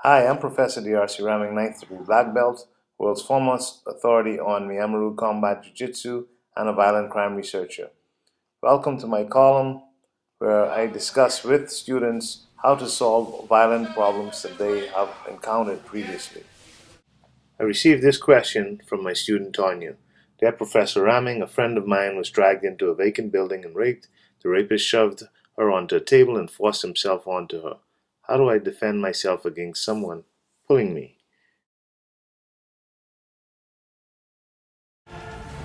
Hi, I'm Professor D.R.C. Rahming, ninth degree black belt, world's foremost authority on Miyama Ryu combat jiu-jitsu, and a violent crime researcher. Welcome to my column where I discuss with students how to solve violent problems that they have encountered previously. I received this question from my student Tanya. Dear Professor Rahming, a friend of mine was dragged into a vacant building and raped. The rapist shoved her onto a table and forced himself onto her. How do I defend myself against someone pulling me?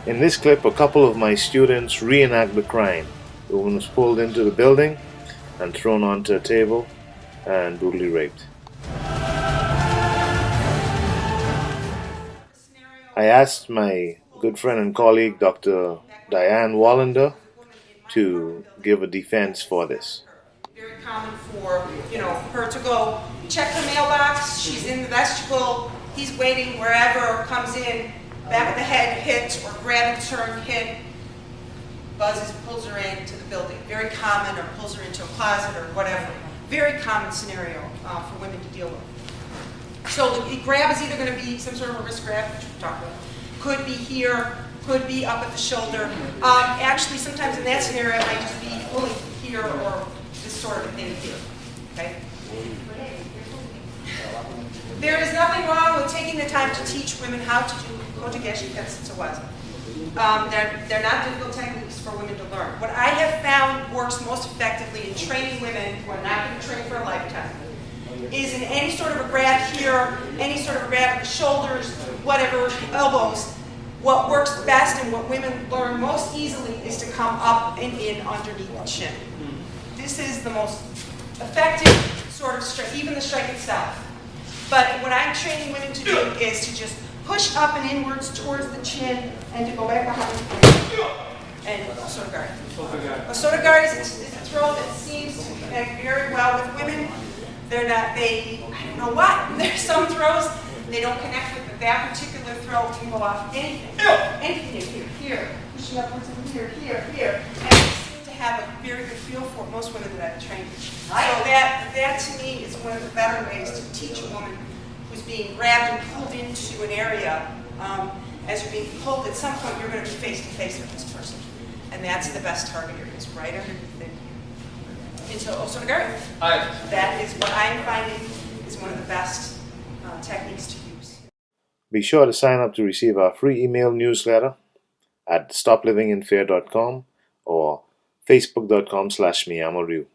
In this clip, a couple of my students reenact the crime. The woman was pulled into the building and thrown onto a table and brutally raped. I asked my good friend and colleague, Dr. Diane Wallander, to give a defense for this. Very common for, her to go check the mailbox, she's in the vestibule, he's waiting wherever, comes in, back of the head hits, or grab and turn hit, buzzes, pulls her into the building. Very common, or pulls her into a closet or whatever. Very common scenario for women to deal with. So the grab is either going to be some sort of a wrist grab, which we've talked about. Could be here, could be up at the shoulder. Actually, sometimes in that scenario, it might just be pulling here or this sort of thing here. Okay? There is nothing wrong with taking the time to teach women how to do kotegaeshi kensitsuwaza. They're not difficult techniques for women to learn. What I have found works most effectively in training women who are not going to train for a lifetime is in any sort of a grab here, any sort of a grab at the shoulders, whatever, elbows. What works best and what women learn most easily is to come up and in underneath the chin. This is the most effective sort of strike, even the strike itself. But what I'm training women to do is to just push up and inwards towards the chin and to go back behind and osotogari. Osotogari is a throw that seems to connect very well with women. They're not, I don't know why. There's some throws they don't connect with, but that particular throw can go off anything. Anything here, pushing upwards and here. And they seem to have a very good feel for most women that I've trained. So that to me is one of the better ways to teach a woman who's being grabbed and pulled into an area. As you're being pulled, at some point you're going to be face to face with this person. And that's the best target areas, right underneath it. Into osotogari. That is what I'm finding is one of the best techniques to use. Be sure to sign up to receive our free email newsletter at stoplivinginfear.com or facebook.com/Miyama Ryu.